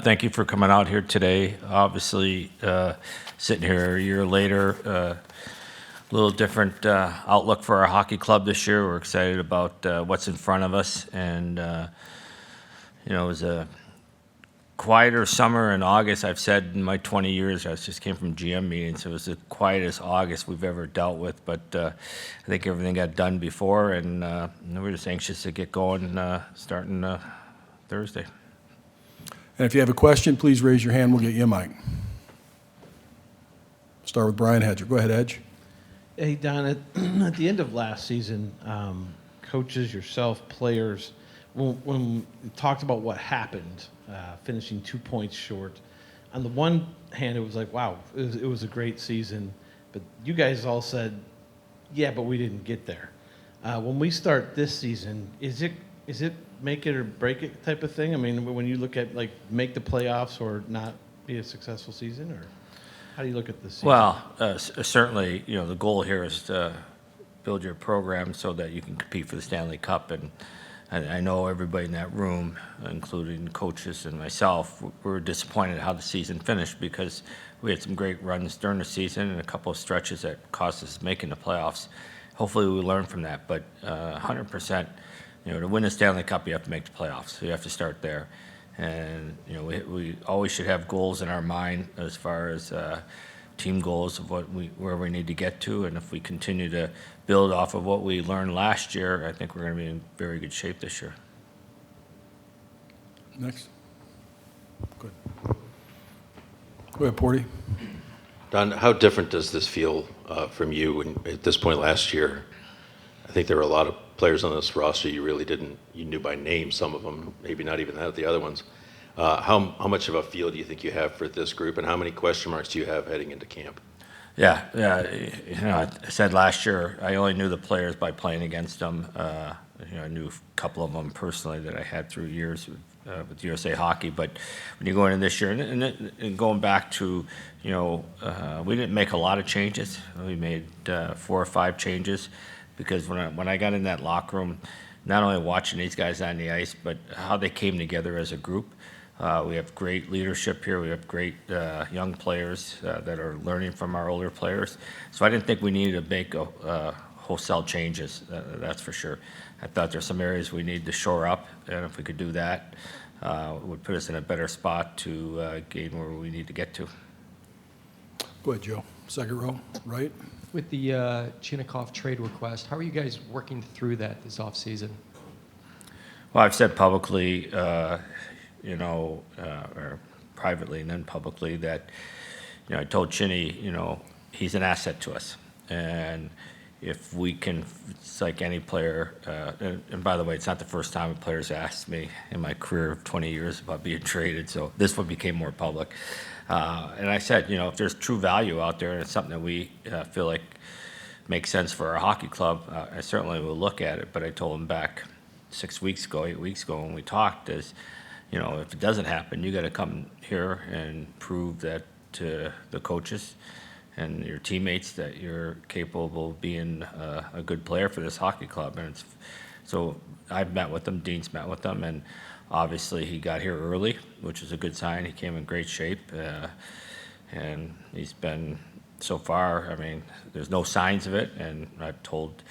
Thank you for coming out here today. Obviously, sitting here a year later, a little different outlook for our hockey club this year. We're excited about what's in front of us, and it was a quieter summer in August. I've said in my 20 years, I just came from GM meetings, it was the quietest August we've ever dealt with, but I think everything got done before, and we're just anxious to get going starting Thursday. And if you have a question, please raise your hand. We'll get you a mic. Start with Brian Hedger. Go ahead, Edge. Hey, Don, at the end of last season, coaches, yourself, players, when we talked about what happened, finishing 2 points short, on the one hand, it was like, wow, it was a great season. But you guys all said, yeah, but we didn't get there. When we start this season, is it make it or break it type of thing? I mean, when you look at, like, make the playoffs or not be a successful season, or how do you look at this season? Well, certainly, the goal here is to build your program so that you can compete for the Stanley Cup. And I know everybody in that room, including coaches and myself, were disappointed how the season finished because we had some great runs during the season and a couple of stretches that cost us making the playoffs. Hopefully we learn from that, but 100%, to win the Stanley Cup, you have to make the playoffs. So you have to start there. And, we always should have goals in our mind as far as team goals of where we need to get to. And if we continue to build off of what we learned last year, I think we're going to be in very good shape this year. Next. Good. Go ahead, Porty. Don, how different does this feel from you at this point last year? I think there were a lot of players on this roster you knew by name, some of them, maybe not even that, the other ones. How much of a feel do you think you have for this group, and how many question marks do you have heading into camp? Yeah. I said last year I only knew the players by playing against them. I knew a couple of them personally that I had through years with USA Hockey. But when you go into this year, and going back to, we didn't make a lot of changes. We made 4 or 5 changes because when I got in that locker room, not only watching these guys on the ice, but how they came together as a group. We have great leadership here. We have great young players that are learning from our older players. So I didn't think we needed to make wholesale changes, that's for sure. I thought there's some areas we need to shore up, and if we could do that, it would put us in a better spot to gain where we need to get to. Go ahead, Joe. Second row, right. With the Chinnikov trade request, how are you guys working through that this offseason? Well, I've said publicly, or privately and then publicly that, I told Chinny, he's an asset to us. And if we can, it's like any player, and by the way, it's not the first time a player's asked me in my career of 20 years about being traded, so this one became more public. And I said, if there's true value out there and it's something that we feel like makes sense for our hockey club, I certainly will look at it. But I told him back 8 weeks ago when we talked is, if it doesn't happen, you got to come here and prove that to the coaches and your teammates that you're capable of being a good player for this hockey club. And so I've met with them, Dean's met with them, and obviously he got here early, which is a good sign. He came in great shape, and he's been, so far, there's no signs of it, and I've told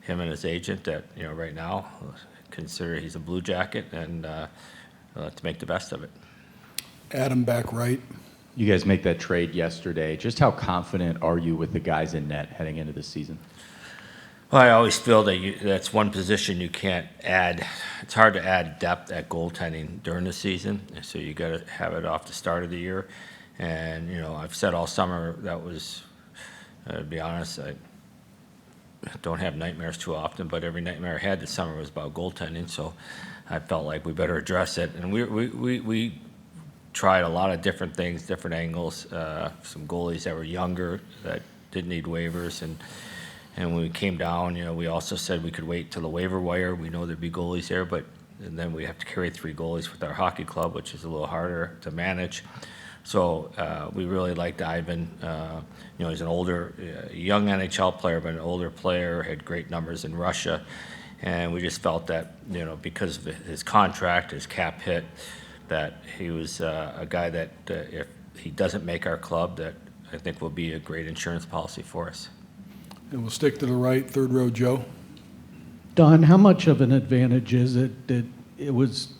him and his agent that, right now, consider he's a Blue Jacket, and to make the best of it. Adam, back right. You guys make that trade yesterday. Just how confident are you with the guys in net heading into this season? Well, I always feel that that's one position you can't add. It's hard to add depth at goaltending during the season, so you got to have it off the start of the year. And I've said all summer that was, to be honest, I don't have nightmares too often, but every nightmare I had this summer was about goaltending. So I felt like we better address it, and we tried a lot of different things, different angles. Some goalies that were younger that didn't need waivers, and when we came down, we also said we could wait till the waiver wire. We know there'd be goalies there, and then we have to carry 3 goalies with our hockey club, which is a little harder to manage. So we really liked Ivan. He's an older, young NHL player, but an older player, had great numbers in Russia. And we just felt that, because of his contract, his cap hit, that he was a guy that if he doesn't make our club, that I think will be a great insurance policy for us. And we'll stick to the right, third row, Joe. Don, how much of an advantage is it that it was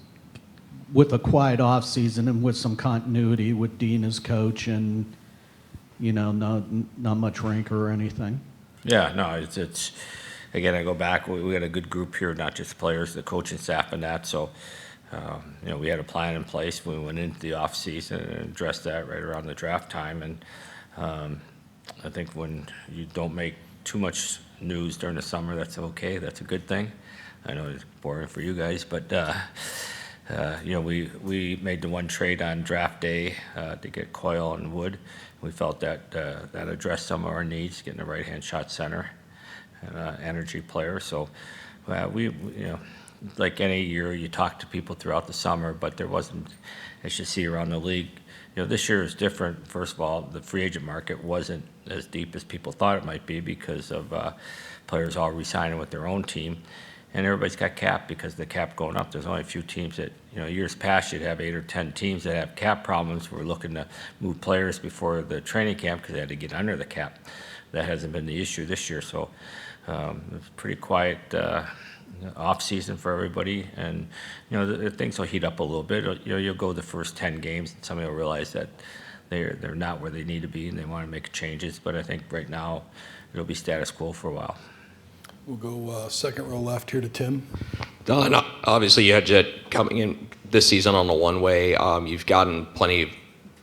with a quiet off season and with some continuity with Dean as coach and, not much rancor or anything? Yeah, no, it's again, I go back, we got a good group here, not just players, the coaching staff and that, so, we had a plan in place. We went into the off season and addressed that right around the draft time, and I think when you don't make too much news during the summer, that's okay, that's a good thing. I know it's boring for you guys, but, we made the one trade on draft day to get Coyle and Wood. We felt that that addressed some of our needs, getting a right-hand shot center and energy player. So we like any year, you talk to people throughout the summer, but there wasn't, as you see around the league, this year is different. First of all, the free agent market wasn't as deep as people thought it might be because of players all re-signing with their own team. And everybody's got cap because the cap going up. There's only a few teams that, years past you'd have 8 or 10 teams that have cap problems. We're looking to move players before the training camp because they had to get under the cap. That hasn't been the issue this year. So it's pretty quiet off season for everybody. And, things will heat up a little bit. You'll go the first 10 games and somebody will realize that they're not where they need to be and they want to make changes. But I think right now it'll be status quo for a while. We'll go second row left here to Tim. Don, obviously you had Jet coming in this season on a one-way. You've gotten to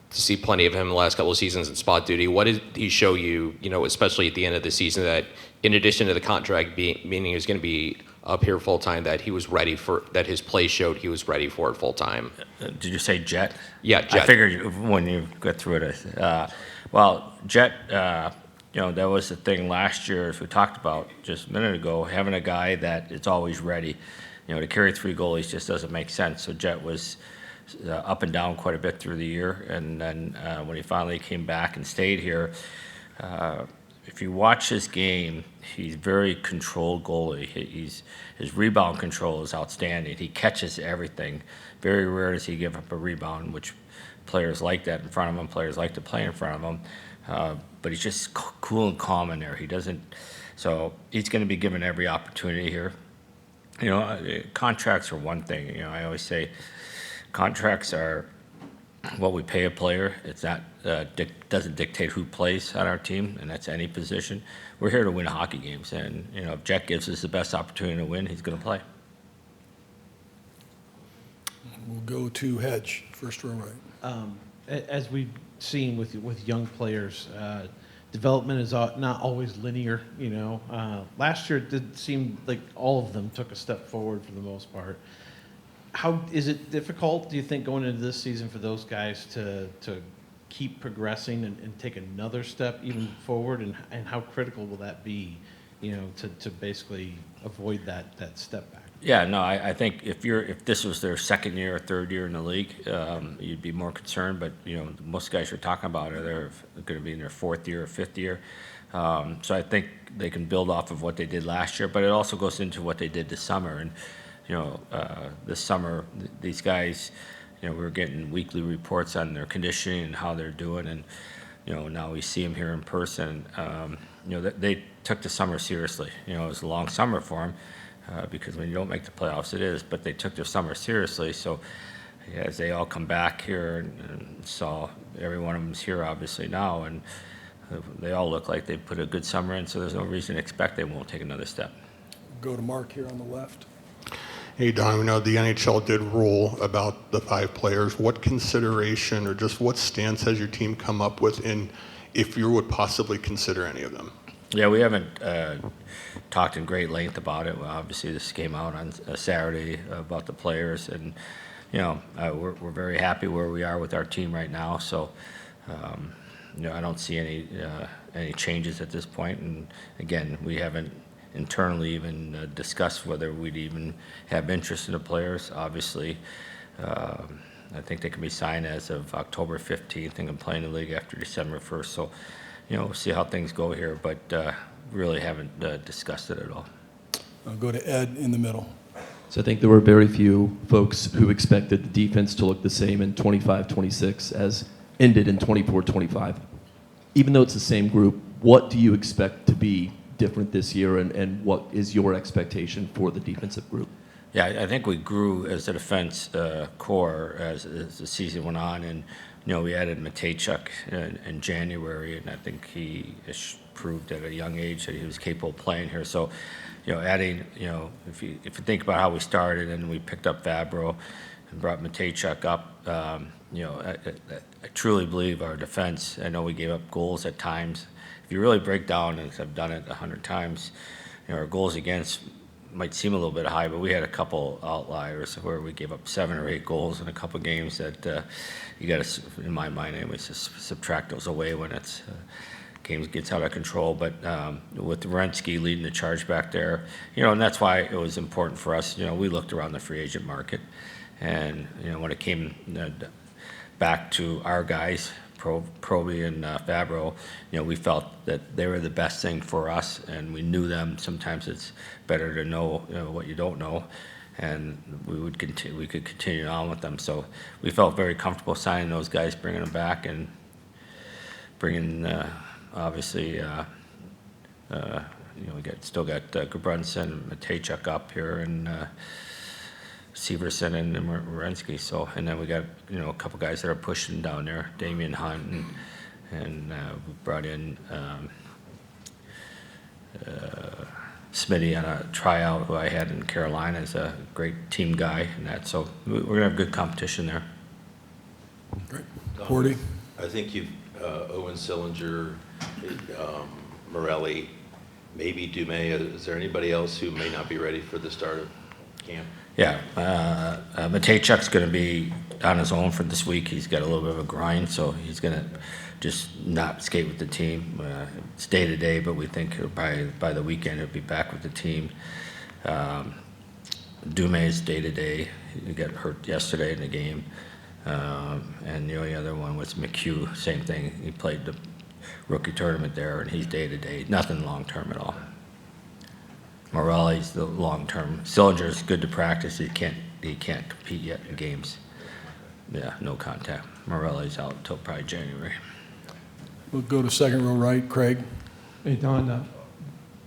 see plenty of him the last couple of seasons in spot duty. What did he show you, especially at the end of the season, that in addition to the contract meaning he was going to be up here full-time, that he was ready for, that his play showed he was ready for it full-time? Did you say Jet? Yeah, Jet. I figured when you got through it. Well, Jet, that was the thing last year, as we talked about just a minute ago, having a guy that is always ready. To carry 3 goalies just doesn't make sense. So Jet was up and down quite a bit through the year. And then when he finally came back and stayed here, if you watch his game, he's very controlled goalie. His rebound control is outstanding. He catches everything. Very rare does he give up a rebound, which players like that in front of him. Players like to play in front of him. But he's just cool and calm in there. He doesn't, so he's going to be given every opportunity here. Contracts are one thing. I always say contracts are what we pay a player. It's not doesn't dictate who plays on our team, and that's any position. We're here to win hockey games, and if Jet gives us the best opportunity to win, he's going to play. We'll go to Hedge, first row right. As we've seen with young players, development is not always linear. Last year it did seem like all of them took a step forward for the most part. How is it difficult, do you think, going into this season for those guys to keep progressing and take another step even forward, and how critical will that be, to basically avoid that step back? Yeah, no, I think if this was their second year or third year in the league, you'd be more concerned. But most guys you're talking about they're going to be in their 4th year or 5th year. So I think they can build off of what they did last year. But it also goes into what they did this summer. And this summer, these guys, we were getting weekly reports on their conditioning and how they're doing. And now we see them here in person. They took the summer seriously. It was a long summer for them. Because when you don't make the playoffs, it is. But they took their summer seriously. So as they all come back here and saw every one of them's here obviously now, and they all look like they put a good summer in. So there's no reason to expect they won't take another step. Go to Mark here on the left. Hey, Don, we know the NHL did rule about the 5 players. What consideration or just what stance has your team come up with in if you would possibly consider any of them? Yeah, we haven't talked in great length about it. Well, obviously, this came out on a Saturday about the players, and we're very happy where we are with our team right now. So, I don't see any changes at this point. And again, we haven't internally even discussed whether we'd even have interest in the players. Obviously, I think they can be signed as of October 15th and can play in the league after December 1st. So, we'll see how things go here, but really haven't discussed it at all. I'll go to Ed in the middle. So I think there were very few folks who expected the defense to look the same in 25-26 as ended in 24-25. Even though it's the same group, what do you expect to be different this year, and what is your expectation for the defensive group? Yeah, I think we grew as a defense core as the season went on, and we added Matejchuk in January, and I think he proved at a young age that he was capable of playing here. So, adding, if you think about how we started and we picked up Fabro and brought Matejchuk up, I truly believe our defense. I know we gave up goals at times. If you really break down, and I've done it 100 times, our goals against might seem a little bit high, but we had a couple outliers where we gave up 7 or 8 goals in a couple games that you got to, in my mind anyways, just subtract those away when it's games gets out of control. But with Werenski leading the charge back there, and that's why it was important for us. We looked around the free agent market, and when it came back to our guys, Proby and Fabro, we felt that they were the best thing for us, and we knew them. Sometimes it's better to know, what you don't know, and we could continue on with them. So we felt very comfortable signing those guys, bringing them back, and bringing obviously we still got Gudbranson and Matejchuk up here, and Severson and Werenski. So, and then we got a couple guys that are pushing down there, Damian Hunt, and we brought in Smitty on a tryout who I had in Carolina as a great team guy, and that. So we're gonna have good competition there. Great. Don, Cordy? I think you've Owen Sillinger, Morelli, maybe Dumais. Is there anybody else who may not be ready for the start of camp? Yeah, Matejchuk's going to be on his own for this week. He's got a little bit of a grind, so he's going to just not skate with the team. It's day to day, but we think by the weekend he'll be back with the team. Dumais day to day. He got hurt yesterday in the game, and the only other one was McHugh. Same thing. He played the rookie tournament there, and he's day to day. Nothing long term at all. Morelli's the long term. Sillinger's good to practice. He can't compete yet in games. Yeah, no contact. Morelli's out until probably January. We'll go to second row right, Craig. Hey, Don,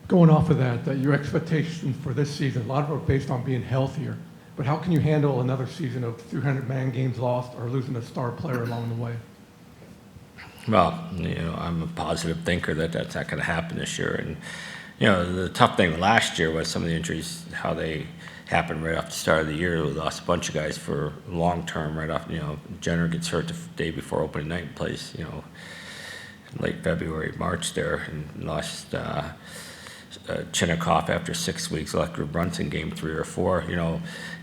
going off of that, your expectations for this season, a lot of it are based on being healthier. But how can you handle another season of 300-man games lost or losing a star player along the way? Well, I'm a positive thinker that that's not going to happen this year. And, the tough thing last year was some of the injuries, how they happened right off the start of the year. We lost a bunch of guys for long term right off. Jenner gets hurt the day before opening night and plays, late February, March there, and lost Chinnikov after 6 weeks, left Brunson game 3 or 4.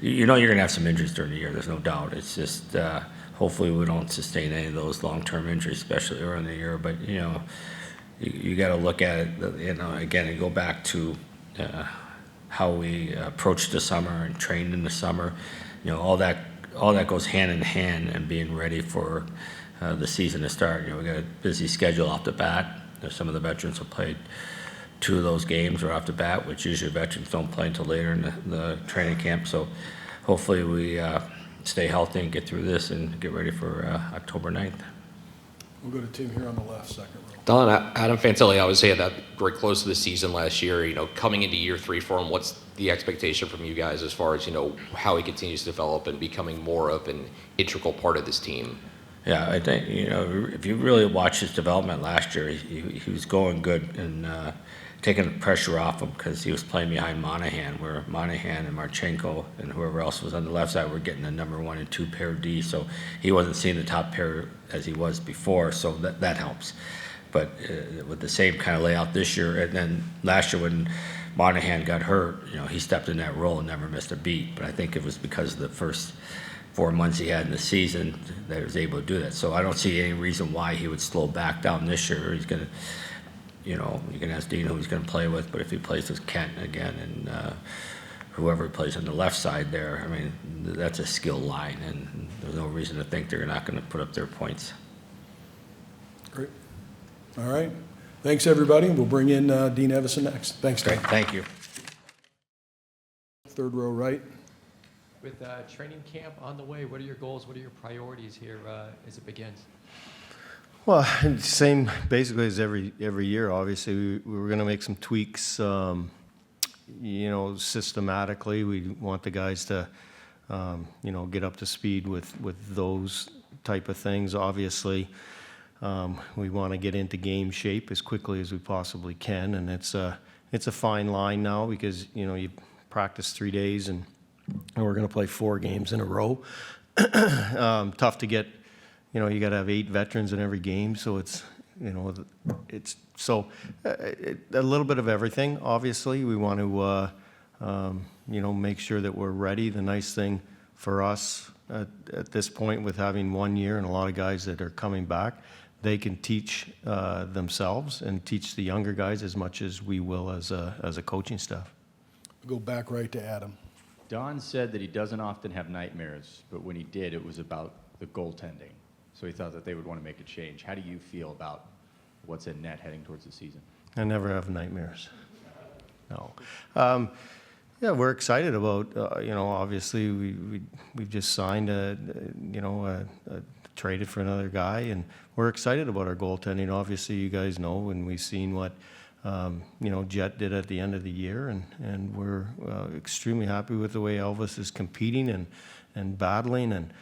You're going to have some injuries during the year. There's no doubt. It's just hopefully we don't sustain any of those long-term injuries, especially early in the year. But you got to look at it. Again, and go back to how we approached the summer and trained in the summer. All that goes hand in hand, and being ready for the season to start. We got a busy schedule off the bat. Some of the veterans have played 2 of those games right off the bat, which usually veterans don't play until later in the training camp. So hopefully we stay healthy and get through this and get ready for October 9th. We'll go to Tim here on the left, second row. Don, Adam Fantilli obviously had that great close to the season last year. Coming into year 3 for him, what's the expectation from you guys as far as how he continues to develop and becoming more of an integral part of this team? Yeah, I think if you really watch his development last year, he was going good and taking the pressure off him because he was playing behind Monahan, where Monahan and Marchenko and whoever else was on the left side were getting the number 1 and 2 pair D. So he wasn't seeing the top pair as he was before. So that helps. But with the same kind of layout this year, and then last year when Monahan got hurt, he stepped in that role and never missed a beat. But I think it was because of the first 4 months he had in the season that he was able to do that. So I don't see any reason why he would slow back down this year. He's going to, you can ask Dean who he's going to play with, but if he plays with Kent again and whoever plays on the left side there, that's a skill line, and there's no reason to think they're not going to put up their points. Great. All right. Thanks, everybody. We'll bring in Dean Evason next. Thanks, Tom. Great, thank you. Third row right. With training camp on the way, what are your goals? What are your priorities here as it begins? Well, same basically as every year. Obviously, we were going to make some tweaks. Systematically, we want the guys to, get up to speed with those type of things. Obviously, we want to get into game shape as quickly as we possibly can, and it's a fine line now because you practice 3 days and we're going to play 4 games in a row. Tough to get. You got to have 8 veterans in every game, so it's a little bit of everything. Obviously, we want to make sure that we're ready. The nice thing for us at this point, with having 1 year and a lot of guys that are coming back, they can teach themselves and teach the younger guys as much as we will as a coaching staff. Go back right to Adam. Don said that he doesn't often have nightmares, but when he did, it was about the goaltending. So he thought that they would want to make a change. How do you feel about what's in net heading towards the season? I never have nightmares. No. Yeah, we're excited about. Obviously we've just signed traded for another guy, and we're excited about our goaltending. Obviously, you guys know, and we've seen what Jet did at the end of the year, and we're extremely happy with the way Elvis is competing and battling, and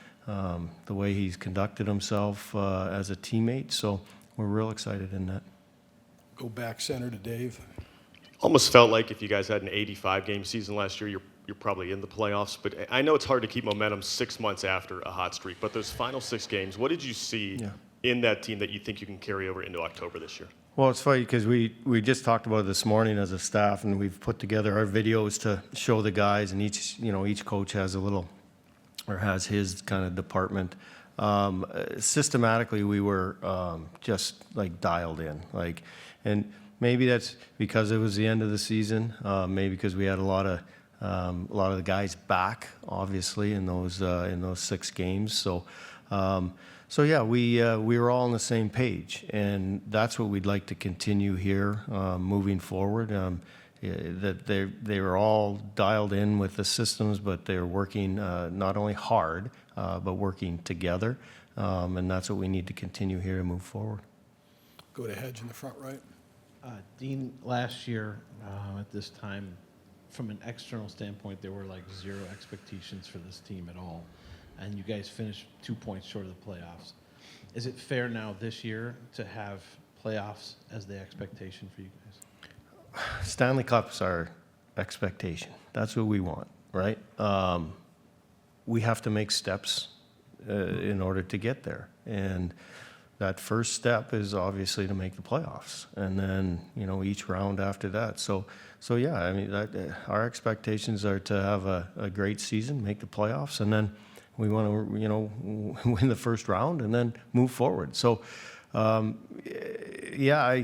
the way he's conducted himself as a teammate. So we're real excited in that. Go back center to Dave. Almost felt like if you guys had an 85-game season last year, you're probably in the playoffs. But I know it's hard to keep momentum 6 months after a hot streak. But those final 6 games, what did you see in that team that you think you can carry over into October this year? Well, it's funny because we just talked about it this morning as a staff, and we've put together our videos to show the guys, and each coach has a little, or has his kind of department. Systematically, we were just like dialed in, and maybe that's because it was the end of the season. Maybe because we had a lot of the guys back, obviously, in those 6 games. So yeah, we were all on the same page, and that's what we'd like to continue here moving forward. That they were all dialed in with the systems, but they were working not only hard, but working together, and that's what we need to continue here to move forward. Go to Hedge in the front right. Dean, last year at this time, from an external standpoint, there were like 0 expectations for this team at all, and you guys finished 2 points short of the playoffs. Is it fair now this year to have playoffs as the expectation for you guys? Stanley Cup's our expectation. That's what we want, right? We have to make steps in order to get there, and that first step is obviously to make the playoffs, and then each round after that. So yeah, I mean our expectations are to have a great season, make the playoffs, and then we want to win the first round and then move forward. So yeah,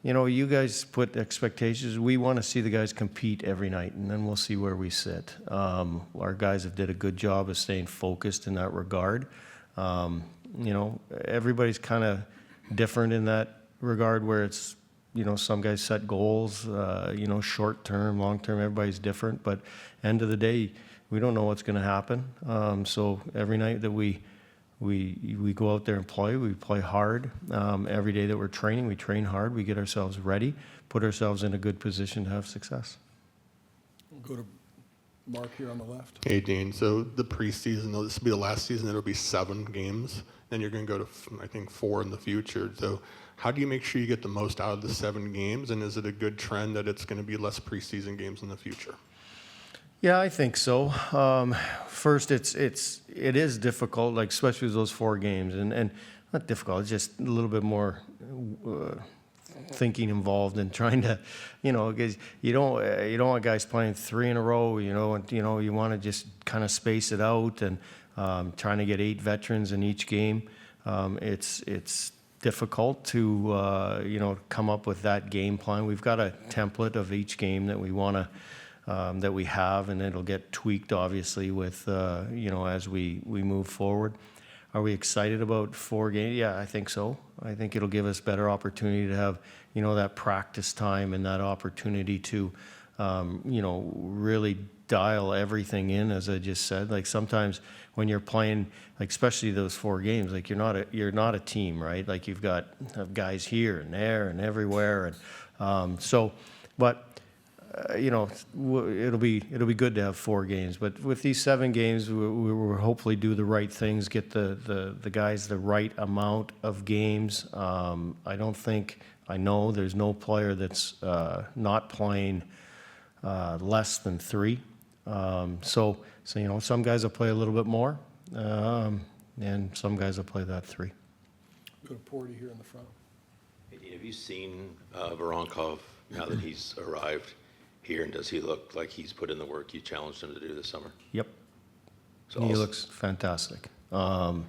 you guys put expectations. We want to see the guys compete every night, and then we'll see where we sit. Our guys have did a good job of staying focused in that regard. Everybody's kind of different in that regard, where it's, some guys set goals, short term, long term, everybody's different, but end of the day, we don't know what's going to happen. So every night that we go out there and play, we play hard. Every day that we're training, we train hard, we get ourselves ready, put ourselves in a good position to have success. We'll go to Mark here on the left. Hey, Dean. So the preseason, this will be the last season. It'll be 7 games. Then you're going to go to, I think, 4 in the future. So how do you make sure you get the most out of the 7 games? And is it a good trend that it's going to be less preseason games in the future? Yeah, I think so. First, it is difficult, like especially with those 4 games, and not difficult. It's just a little bit more thinking involved in trying to, because you don't want guys playing 3 in a row. And you want to just kind of space it out, and trying to get 8 veterans in each game. It's difficult to come up with that game plan. We've got a template of each game that we want to. That we have, and it'll get tweaked, obviously, with as we move forward. Are we excited about 4 games? Yeah, I think so. I think it'll give us better opportunity to have that practice time and that opportunity to really dial everything in, as I just said. Like sometimes when you're playing, like especially those 4 games, like you're not a team, right? Like you've got guys here and there and everywhere, and but. It'll be good to have 4 games, but with these 7 games, we will hopefully do the right things, get the guys the right amount of games. I know there's no player that's not playing less than 3. So some guys will play a little bit more, and some guys will play that 3. Go to Porty here in the front. Hey, Dean, have you seen Voronkov now that he's arrived here, and does he look like he's put in the work you challenged him to do this summer? Yep. So He looks fantastic. I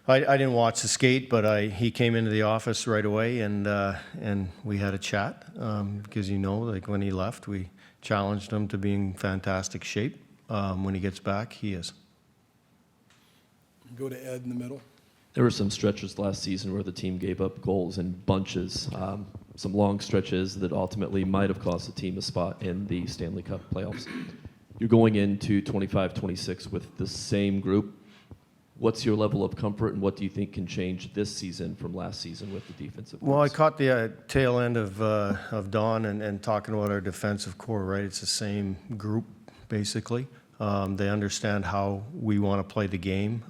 didn't watch the skate, but he came into the office right away, and we had a chat because like when he left, we challenged him to be in fantastic shape. When he gets back, he is. Go to Ed in the middle. There were some stretches last season where the team gave up goals in bunches, some long stretches that ultimately might have cost the team a spot in the Stanley Cup playoffs. You're going into 25-26 with the same group. What's your level of comfort, and what do you think can change this season from last season with the defensive Well, I groups? caught the tail end of Don and talking about our defensive core, right? It's the same group, basically. They understand how we want to play the game.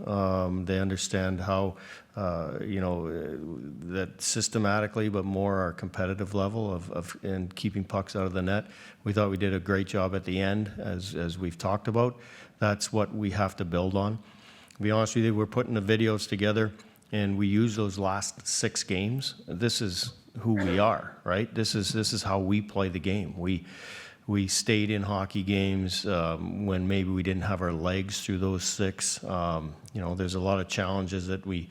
They understand how, that systematically, but more our competitive level and keeping pucks out of the net. We thought we did a great job at the end, as we've talked about. That's what we have to build on. To be honest with you, we're putting the videos together, and we use those last 6 games. This is who we are, right? This is how we play the game. We stayed in hockey games when maybe we didn't have our legs through those 6. There's a lot of challenges that we,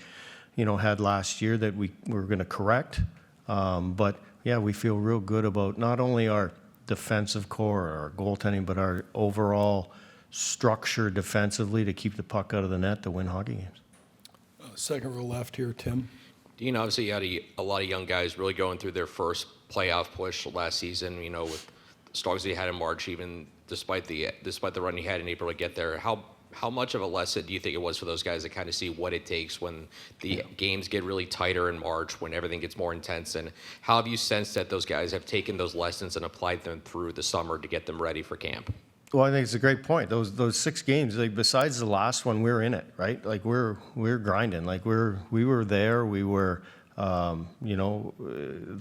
had last year that we're going to correct. But yeah, we feel real good about not only our defensive core, our goaltending, but our overall structure defensively to keep the puck out of the net to win hockey games. Second row left here, Tim. Dean, obviously you had a lot of young guys really going through their first playoff push last season, with the struggles he had in March, even despite the run he had in April to get there. How much of a lesson do you think it was for those guys to kind of see what it takes when the games get really tighter in March, when everything gets more intense? And how have you sensed that those guys have taken those lessons and applied them through the summer to get them ready for camp? Well, I think it's a great point. Those 6 games, like besides the last one, we're in it, right? Like we're grinding. Like we were there. We were, the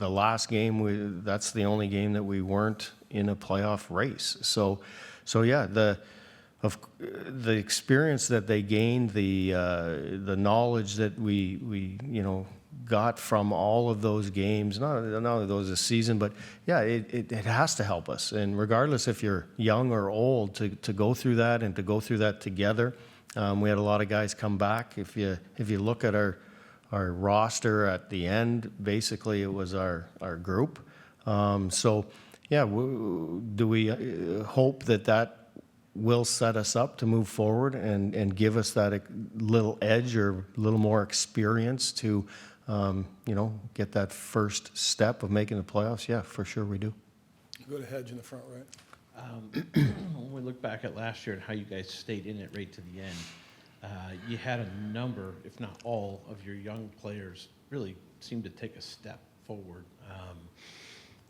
last game. That's the only game that we weren't in a playoff race. So yeah, the experience that they gained, the knowledge that we got from all of those games, not only those this season, but yeah, it has to help us. And regardless if you're young or old, to go through that and to go through that together. We had a lot of guys come back. If you look at our roster at the end, basically it was our group. So yeah, do we hope that will set us up to move forward and give us that little edge or a little more experience to get that first step of making the playoffs? Yeah, for sure we do. Go to Hedge in the front right. When we look back at last year and how you guys stayed in it right to the end, you had a number, if not all, of your young players really seem to take a step forward.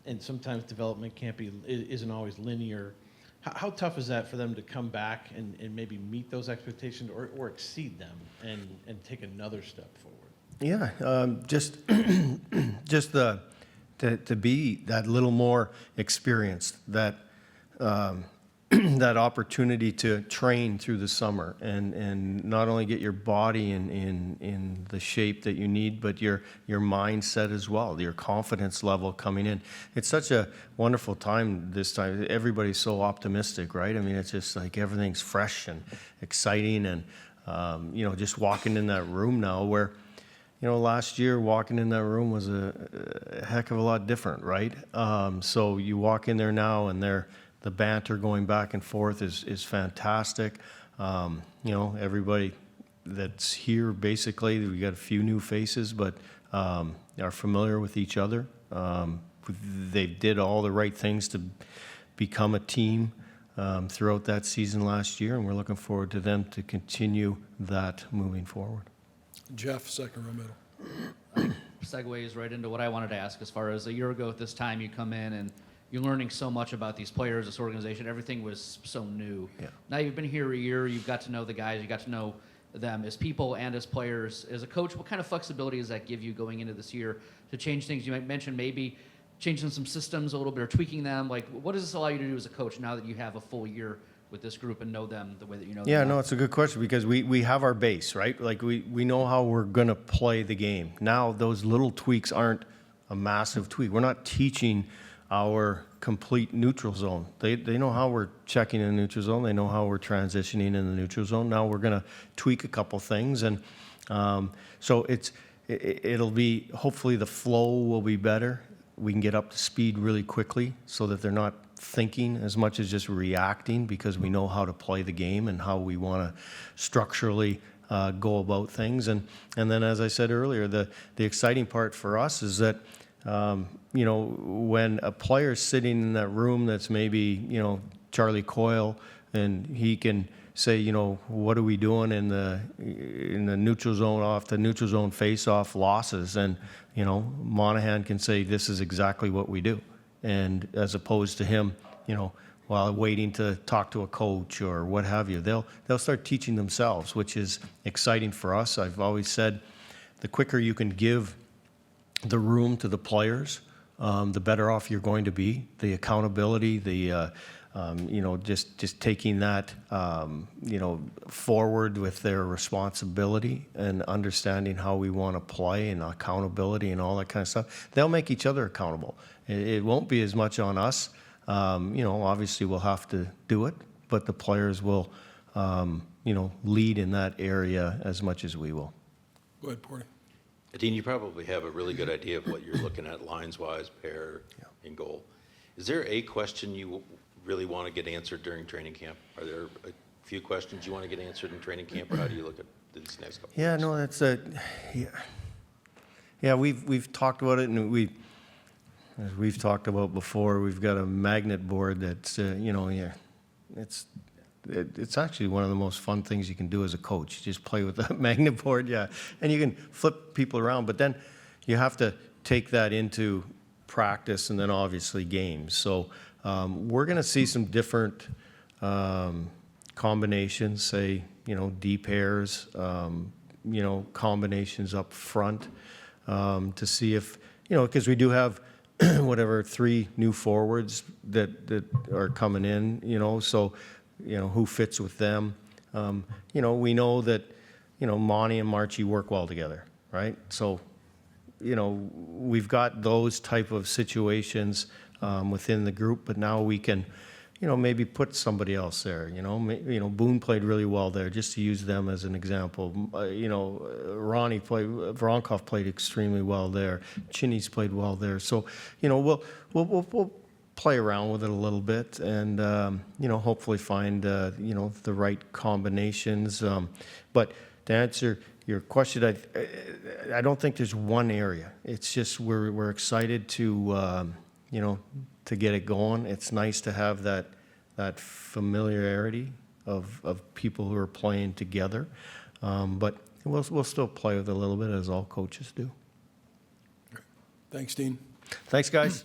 And sometimes development isn't always linear. How tough is that for them to come back and maybe meet those expectations or exceed them and take another step forward? Yeah, just to be that little more experienced, that that opportunity to train through the summer and not only get your body in the shape that you need, but your mindset as well, your confidence level coming in. It's such a wonderful time this time. Everybody's so optimistic, right? I mean, it's just like everything's fresh and exciting, and just walking in that room now where, last year walking in that room was a heck of a lot different, right? So you walk in there now and the banter going back and forth is fantastic. Everybody that's here, basically, we got a few new faces, but are familiar with each other. They did all the right things to become a team. throughout that season last year, and we're looking forward to them to continue that moving forward. Jeff, second row middle. Segues right into what I wanted to ask. As far as a year ago at this time, you come in and you're learning so much about these players, this organization. Everything was so new. Yeah. Now you've been here a year. You've got to know the guys. You got to know them as people and as players. As a coach, what kind of flexibility does that give you going into this year to change things? You might mention maybe changing some systems a little bit or tweaking them. Like, what does this allow you to do as a coach now that you have a full year with this group and know them the way that you know them? Yeah, no, it's a good question because we have our base, right? Like we know how we're going to play the game. Now those little tweaks aren't a massive tweak. We're not teaching our complete neutral zone. They know how we're checking in the neutral zone. They know how we're transitioning in the neutral zone. Now we're going to tweak a couple things. And so it'll be, hopefully the flow will be better. We can get up to speed really quickly so that they're not thinking as much as just reacting, because we know how to play the game and how we want to structurally go about things. And then, as I said earlier, the exciting part for us is that, when a player's sitting in that room that's maybe, Charlie Coyle, and he can say, what are we doing in the neutral zone, off the neutral zone face-off losses, and Monahan can say this is exactly what we do, and as opposed to him, while waiting to talk to a coach or what have you, they'll start teaching themselves, which is exciting for us. I've always said, the quicker you can give the room to the players, the better off you're going to be. The accountability, just taking that, forward with their responsibility and understanding how we want to play and accountability and all that kind of stuff. They'll make each other accountable. It won't be as much on us. Obviously we'll have to do it, but the players will, lead in that area as much as we will. Go ahead, Porty. Dean, you probably have a really good idea of what you're looking at lines-wise, pair, and goal. Is there a question you really want to get answered during training camp? Are there a few questions you want to get answered in training camp, or how do you look at these next couple? Yeah, no, that's we've talked about it, and as we've talked about before, we've got a magnet board that's it's actually one of the most fun things you can do as a coach. Just play with the magnet board, and you can flip people around, but then you have to take that into practice and then obviously games. So we're going to see some different combinations, say, D pairs, combinations up front, to see if, because we do have 3 new forwards that are coming in, so who fits with them. We know that, Monty and Marchie work well together, right? So, we've got those type of situations within the group, but now we can, maybe put somebody else there. Boone played really well there, just to use them as an example. Voronkov played extremely well there. Chinny's played well there. So, we'll play around with it a little bit, and hopefully find the right combinations. But to answer your question, I don't think there's one area. It's just we're excited to to get it going. It's nice to have that familiarity of people who are playing together, but we'll still play with it a little bit, as all coaches do. Thanks, Dean. Thanks, guys.